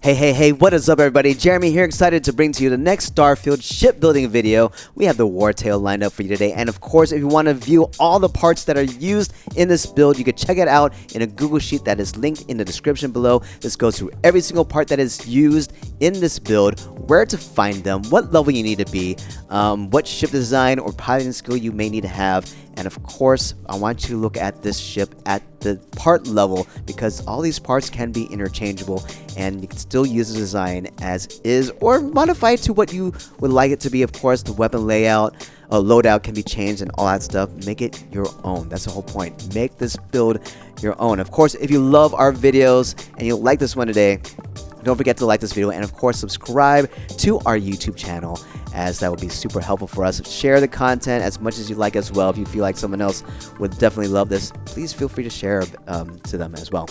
Hey, what is up everybody? Jeremy here, excited to bring to you the next Starfield shipbuilding video. We have the Wartale lined up for you today, and of course, if you want to view all the parts that are used in this build, you can check it out in a Google Sheet that is linked in the description below. This goes through every single part that is used in this build, where to find them, what level you need to be, what ship design or piloting skill you may need to have, and of course, I want you to look at this ship at the part level because all these parts can be interchangeable and you can still use the design as is or modify it to what you would like it to be. Of course, the weapon layout, loadout can be changed and all that stuff. Make it your own. That's the whole point. Make this build your own. Of course, if you love our videos and you like this one today, don't forget to like this video and of course subscribe to our YouTube channel, as that would be super helpful for us. Share the content as much as you like as well. If you feel like someone else would definitely love this, please feel free to share to them as well.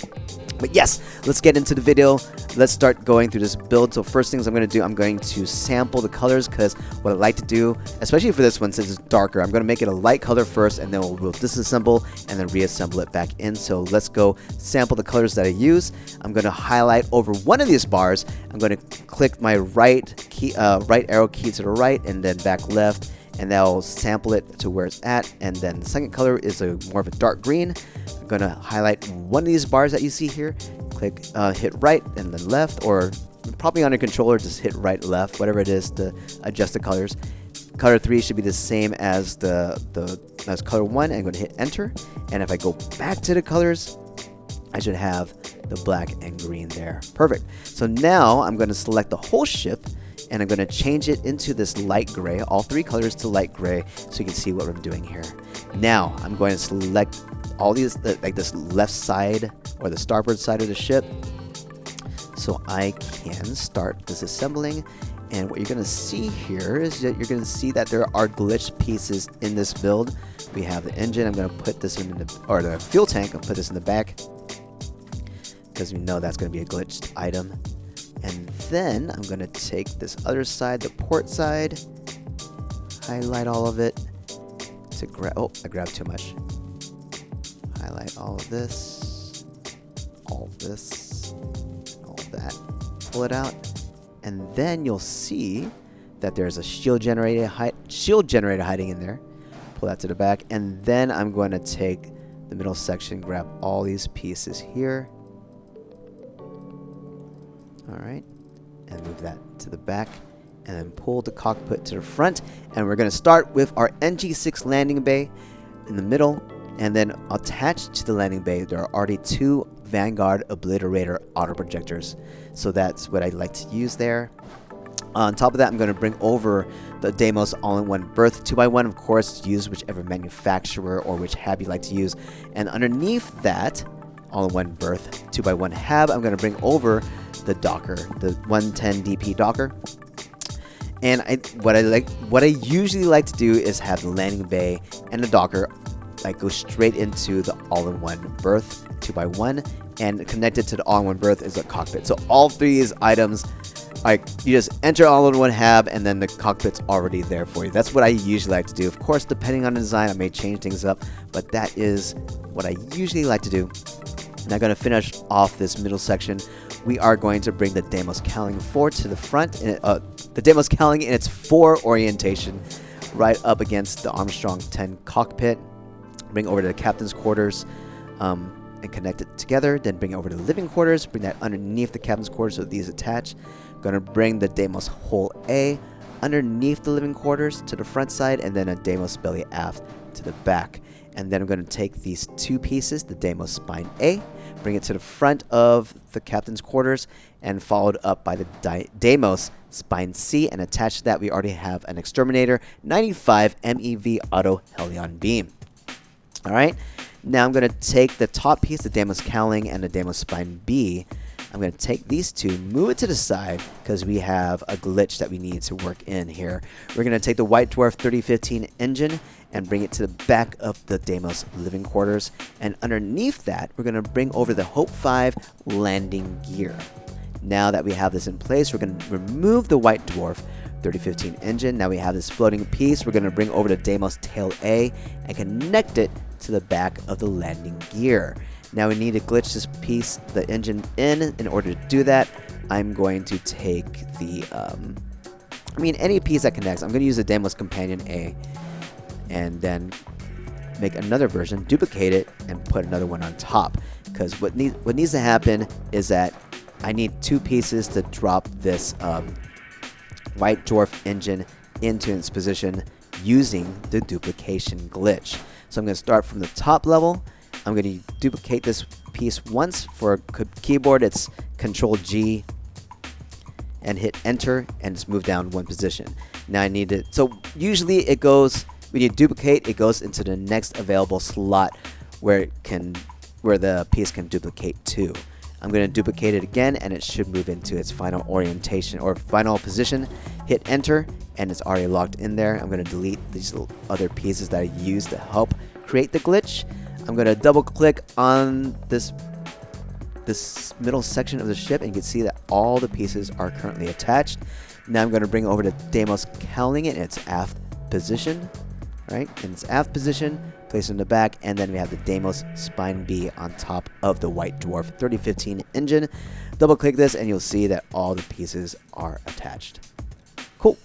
But yes, let's get into the video. Let's start going through this build. So first things I'm going to do, I'm going to sample the colors, because what I like to do, especially for this one since it's darker, I'm going to make it a light color first and then we'll disassemble and then reassemble it back in. So let's go sample the colors that I use. I'm going to highlight over one of these bars. I'm going to click my right arrow key to the right and then back left, and that'll sample it to where it's at. And then the second color is more of a dark green. I'm going to highlight one of these bars that you see here, click hit right and then left, or probably on your controller just hit right left, whatever it is to adjust the colors. Color 3 should be the same as as color 1, and I'm going to hit enter. And if I go back to the colors, I should have the black and green there. Perfect. So now I'm going to select the whole ship and I'm going to change it into this light gray, all three colors to light gray, so you can see what I'm doing here. Now I'm going to select all these, like this left side or the starboard side of the ship, so I can start disassembling. And what you're going to see here is that you're going to see that there are glitched pieces in this build. We have the engine. I'm going to put this in the fuel tank. I'll put this in the back because we know that's going to be a glitched item. And then I'm going to take this other side, the port side, highlight all of it to grab. Oh, I grabbed too much. Highlight all of this, all of this, all of that. Pull it out, and then you'll see that there's a shield generator hiding in there. Pull that to the back, and then I'm going to take the middle section, grab all these pieces here. Alright, and move that to the back, and then pull the cockpit to the front. And we're going to start with our NG6 landing bay in the middle, and then attached to the landing bay there are already two Vanguard Obliterator auto projectors, so that's what I like to use there. On top of that, I'm going to bring over the Deimos all-in-one berth 2x1. Of course, use whichever manufacturer or which hab you like to use. And underneath that all-in-one berth 2x1 hab, I'm going to bring over the docker, the 110 DP docker. And what I usually like to do is have the landing bay and the docker go straight into the all-in-one berth 2x1, and connected to the all-in-one berth is a cockpit. So all three of these items, you just enter all-in-one hab and then the cockpit's already there for you. That's what I usually like to do. Of course, depending on the design, I may change things up, but that is what I usually like to do. And I'm going to finish off this middle section. We are going to bring the Deimos cowling forward to the front, the Deimos cowling in its 4 orientation, right up against the Armstrong 10 cockpit. Bring over to the captain's quarters and connect it together. Then bring it over to the living quarters. Bring that underneath the captain's quarters so these attach. Going to bring the Deimos hull A underneath the living quarters to the front side, and then a Deimos belly aft to the back. And then I'm going to take these two pieces, the Deimos spine A, bring it to the front of the captain's quarters, and followed up by the Deimos spine C, and attached to that we already have an Exterminator 95 MEV auto Helion beam. Alright, now I'm going to take the top piece, the Deimos cowling and the Deimos spine B. I'm going to take these two, move it to the side, because we have a glitch that we need to work in here. We're going to take the White Dwarf 3015 engine and bring it to the back of the Deimos living quarters. And underneath that, we're going to bring over the Hope 5 landing gear. Now that we have this in place, we're going to remove the White Dwarf 3015 engine. Now we have this floating piece. We're going to bring over the Deimos tail A and connect it to the back of the landing gear. Now we need to glitch this piece, the engine, in order to do that. I'm going to take the, any piece that connects. I'm going to use the Deimos Companion A, and then make another version, duplicate it, and put another one on top. Because what needs to happen is that I need 2 pieces to drop this white dwarf engine into its position using the duplication glitch. So I'm going to start from the top level. I'm going to duplicate this piece once. For keyboard, it's Control G and hit enter, and just move down 1 position. Now I need it. So usually it goes, when you duplicate, it goes into the next available slot where the piece can duplicate to. I'm going to duplicate it again, and it should move into its final orientation or final position. Hit enter, and it's already locked in there. I'm going to delete these other pieces that I used to help create the glitch. I'm going to double click on this middle section of the ship, and you can see that all the pieces are currently attached. Now I'm going to bring over the Deimos cowling in its aft position, right? In its aft position, place it in the back, and then we have the Deimos Spine B on top of the White Dwarf 3015 engine. Double click this, and you'll see that all the pieces are attached. Cool.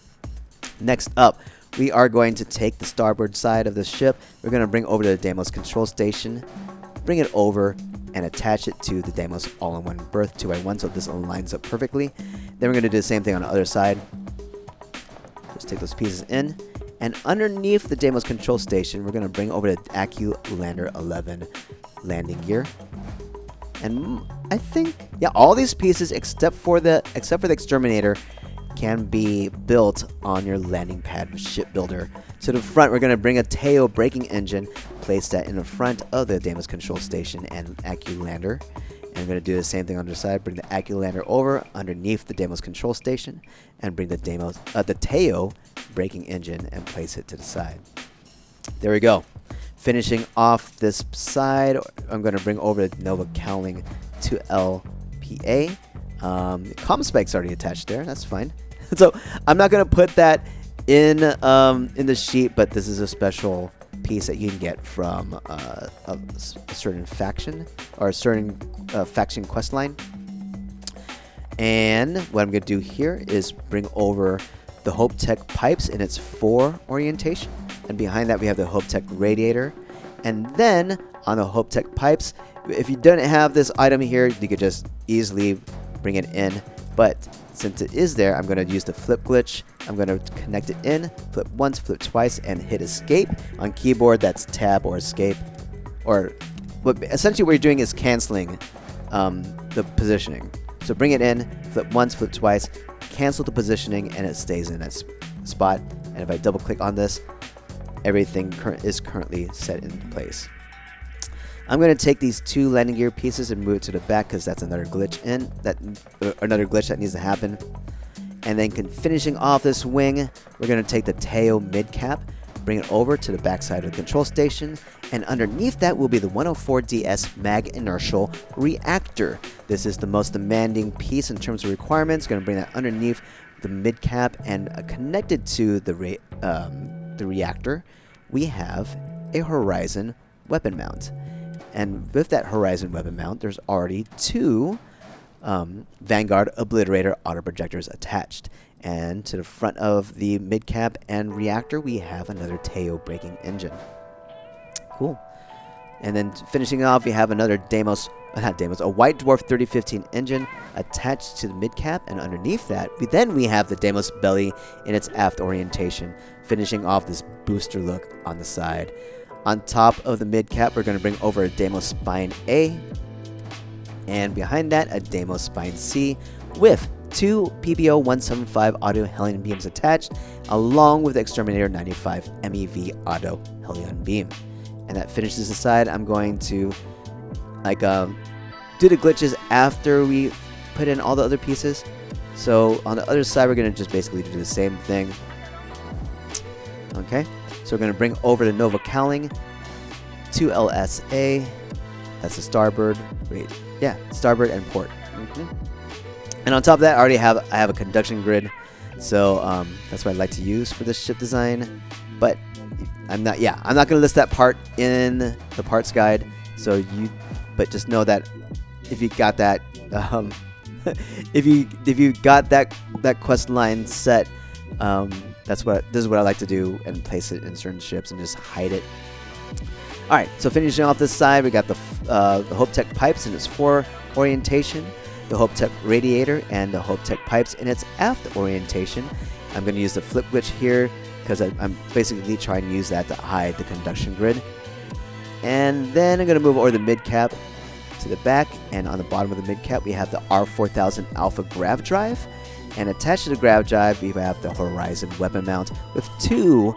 Next up, we are going to take the starboard side of the ship. We're going to bring over to the Deimos control station, bring it over, and attach it to the Deimos all-in-one berth 2x1 so this lines up perfectly. Then we're going to do the same thing on the other side. Just take those pieces in. And underneath the Deimos control station, we're going to bring over the AccuLander 11 landing gear. And I think, yeah, all these pieces except for the exterminator can be built on your landing pad ship builder. To the front, we're going to bring a Teo braking engine, place that in the front of the Deimos control station and AccuLander. And I'm going to do the same thing on the side, bring the AccuLander over underneath the Deimos control station, and bring the Teo braking engine and place it to the side. There we go. Finishing off this side, I'm going to bring over the Nova Cowling 2LPA. Comm spike's already attached there. That's fine. So I'm not going to put that in the sheet, but this is a special piece that you can get from a certain faction or a certain faction quest line. And what I'm going to do here is bring over the Hope Tech pipes in its 4 orientation, and behind that we have the Hope Tech radiator. And then on the Hope Tech pipes, if you don't have this item here, you could just easily bring it in, but since it is there, I'm going to use the flip glitch. I'm going to connect it in, flip once, flip twice, and hit escape. On keyboard, that's tab or escape. Or essentially what you're doing is canceling the positioning. So bring it in, flip once, flip twice, cancel the positioning, and it stays in that spot. And if I double click on this, everything is currently set into place. I'm going to take these 2 landing gear pieces and move it to the back because that's another glitch that needs to happen. And then finishing off this wing, we're going to take the Teo mid cap, bring it over to the back side of the control station, and underneath that will be the 104DS mag inertial reactor. This is the most demanding piece in terms of requirements. Going to bring that underneath the mid cap, and connected to the reactor, we have a Horizon weapon mount. And with that Horizon weapon mount, there's already 2 Vanguard Obliterator auto projectors attached. And to the front of the mid-cap and reactor, we have another Teo braking engine. Cool. And then finishing off, we have another a White Dwarf 3015 engine attached to the mid-cap, and underneath that, we have the Deimos belly in its aft orientation, finishing off this booster look on the side. On top of the mid-cap, we're going to bring over a Deimos Spine A, and behind that, a Deimos Spine C with 2 PBO 175 auto Hellion beams attached, along with the Exterminator 95 MEV auto Hellion beam. And that finishes the side. I'm going to do the glitches after we put in all the other pieces. So on the other side, we're going to just basically do the same thing. Okay, so we're going to bring over the Nova Cowling 2LSA. That's the starboard. Starboard and port. And on top of that, I have a conduction grid, so that's what I like to use for this ship design. But I'm not going to list that part in the parts guide. But just know that if you got that, if you got that quest line set, this is what I like to do, and place it in certain ships and just hide it. All right, so finishing off this side, we got the Hope Tech pipes in its fore orientation, the Hope Tech radiator, and the Hope Tech pipes in its aft orientation. I'm going to use the flip switch here because I'm basically trying to use that to hide the conduction grid. And then I'm going to move over the mid cap to the back, and on the bottom of the mid cap we have the R4000 Alpha grav drive, and attached to the grav drive we have the Horizon weapon mount with two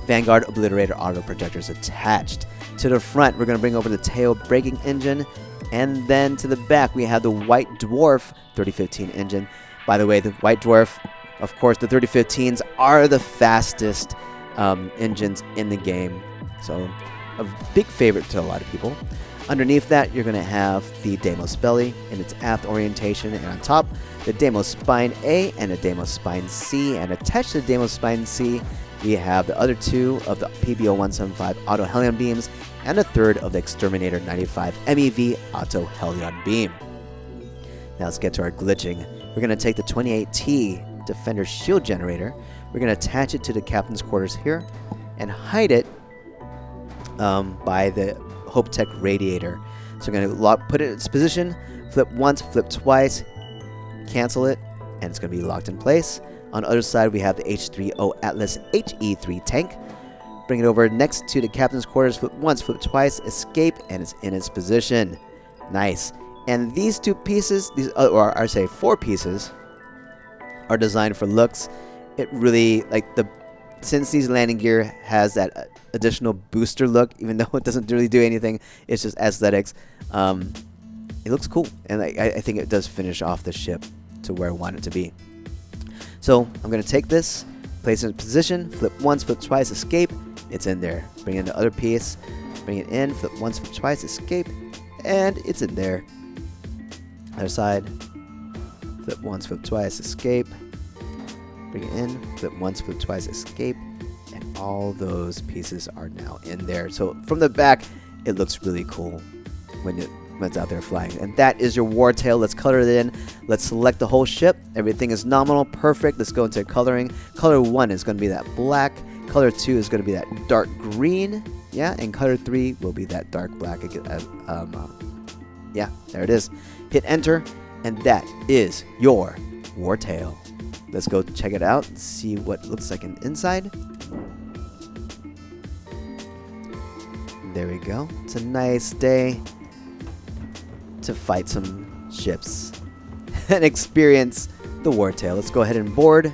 Vanguard Obliterator auto projectors attached. To the front we're going to bring over the tail braking engine, and then to the back we have the White Dwarf 3015 engine. By the way, the White Dwarf, of course, the 3015s are the fastest engines in the game, so a big favorite to a lot of people. Underneath that, you're going to have the Deimos belly in its aft orientation, and on top, the Deimos spine A and the Deimos spine C, and attached to the Deimos spine C, we have the other two of the PBO-175 auto Helion beams, and a third of the Exterminator 95 MEV auto Helion beam. Now let's get to our glitching. We're going to take the 28T Defender shield generator, we're going to attach it to the captain's quarters here, and hide it by the Hope Tech radiator. So we're going to put it in its position, flip once, flip twice, cancel it, and it's going to be locked in place. On the other side, we have the H3O Atlas HE3 tank. Bring it over next to the captain's quarters, flip once, flip twice, escape, and it's in its position. Nice. And these two pieces, or I say 4 pieces, are designed for looks. It really, since these landing gear has that additional booster look, even though it doesn't really do anything, it's just aesthetics. It looks cool, and I think it does finish off the ship to where I want it to be. So I'm going to take this, place it in position, flip once, flip twice, escape. It's in there. Bring in the other piece, bring it in, flip once, flip twice, escape, and it's in there. Other side, flip once, flip twice, escape. Bring it in, flip once, flip twice, escape, and all those pieces are now in there. So from the back, it looks really cool when it's out there flying. And that is your Wartale. Let's color it in. Let's select the whole ship. Everything is nominal, perfect. Let's go into coloring. Color 1 is going to be that black. Color 2 is going to be that dark green. Yeah, and color 3 will be that dark black. Yeah, there it is. Hit enter, and that is your Wartale. Let's go check it out and see what it looks like inside. There we go. It's a nice day to fight some ships and experience the Wartale. Let's go ahead and board.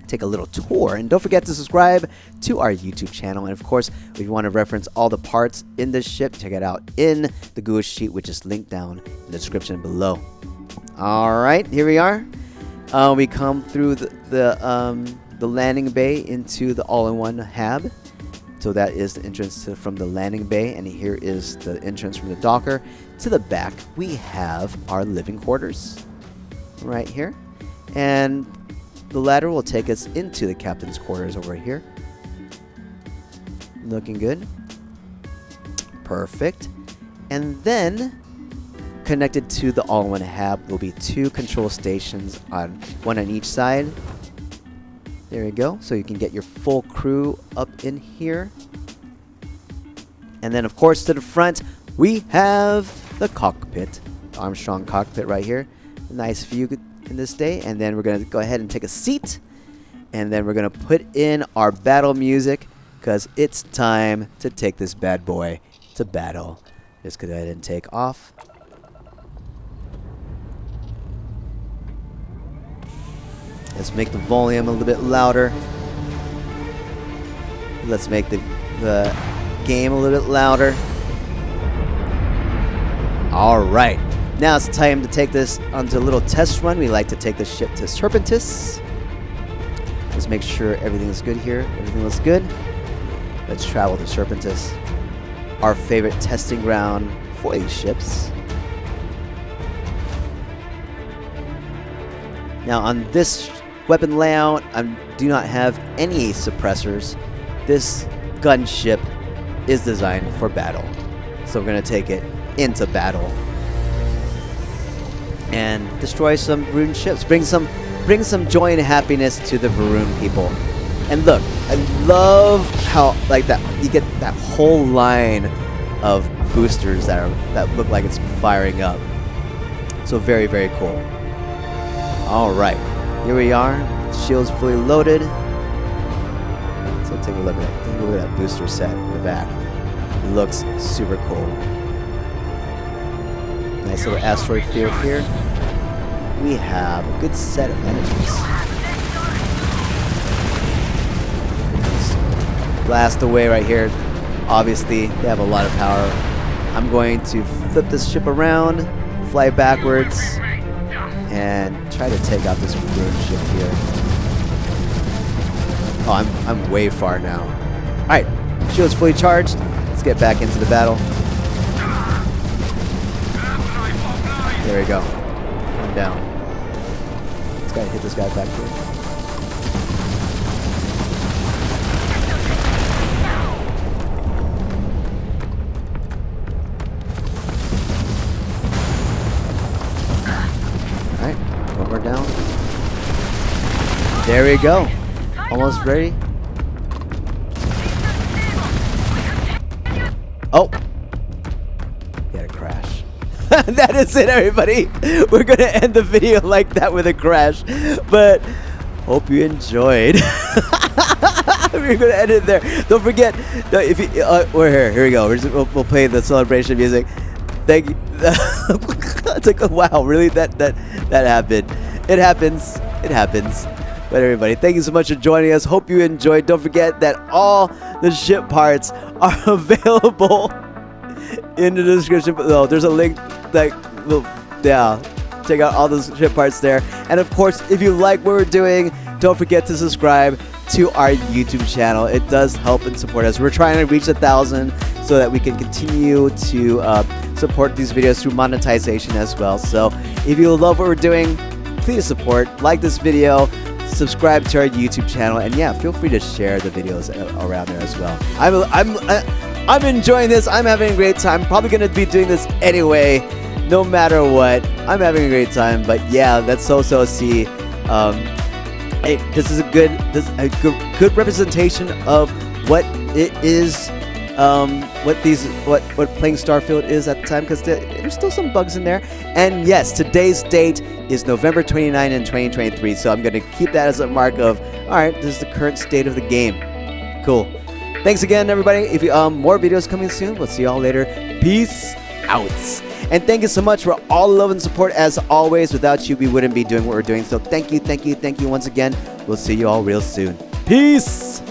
Take a little tour, and don't forget to subscribe to our YouTube channel. And of course, if you want to reference all the parts in this ship, check it out in the GUI sheet, which is linked down in the description below. Alright, here we are. We come through the landing bay into the all-in-one hab. So that is the entrance from the landing bay, and here is the entrance from the docker. To the back, we have our living quarters right here. And the ladder will take us into the captain's quarters over here. Looking good. Perfect. And then connected to the all-in-one hab will be 2 control stations, one on each side. There you go. So you can get your full crew up in here. And then, of course, to the front, we have the cockpit. Armstrong cockpit right here. Nice view in this day. And then we're going to go ahead and take a seat. And then we're going to put in our battle music, because it's time to take this bad boy to battle. Just go ahead and take off. Let's make the volume a little bit louder. Let's make the game a little bit louder. Alright, now it's time to take this onto a little test run. We like to take the ship to Serpentis. Let's make sure everything is good here. Everything looks good. Let's travel to Serpentis, our favorite testing ground for these ships. Now on this weapon layout, I do not have any suppressors. This gunship is designed for battle. So we're going to take it into battle and destroy some Varun ships. Bring some joy and happiness to the Varun people. And look, I love how like that you get that whole line of boosters that look like it's firing up. So very, very cool. All right, here we are. Shield's fully loaded. So take a look at that booster set in the back. It looks super cool. Nice little asteroid field here. We have a good set of enemies. Blast away right here. Obviously, they have a lot of power. I'm going to flip this ship around, fly backwards, and try to take out this Varun ship here. Oh, I'm way far now. All right, shield's fully charged. Let's get back into the battle. There we go. I'm down. Let's gotta hit this guy back here. Alright, one more down. There we go. Almost ready. Oh! He had a crash. That is it, everybody. We're gonna end the video like that with a crash. But hope you enjoyed. We're gonna end it there. Don't forget, if you, we're here. Here we go. We'll play the celebration music. Thank you. It's like, wow, really? That happened. It happens. It happens. But everybody, thank you so much for joining us. Hope you enjoyed. Don't forget that all the ship parts are available in the description below. There's a link that will, yeah, check out all those ship parts there. And of course, if you like what we're doing, don't forget to subscribe to our YouTube channel. It does help and support us. We're trying to reach 1,000 so that we can continue to support these videos through monetization as well. So if you love what we're doing, please support, like this video, subscribe to our YouTube channel, and yeah, feel free to share the videos around there as well. I'm enjoying this. I'm having a great time. Probably gonna be doing this anyway, no matter what. I'm having a great time. But yeah, let's also see. Hey, this is a good representation of what it is. What playing Starfield is at the time, because there's still some bugs in there. And yes, today's date is November 29 in 2023, so I'm going to keep that as a mark of, alright, this is the current state of the game. Cool. Thanks again, everybody. If you more videos coming soon, we'll see y'all later. Peace out. And thank you so much for all the love and support as always. Without you, we wouldn't be doing what we're doing. So thank you once again. We'll see you all real soon. Peace.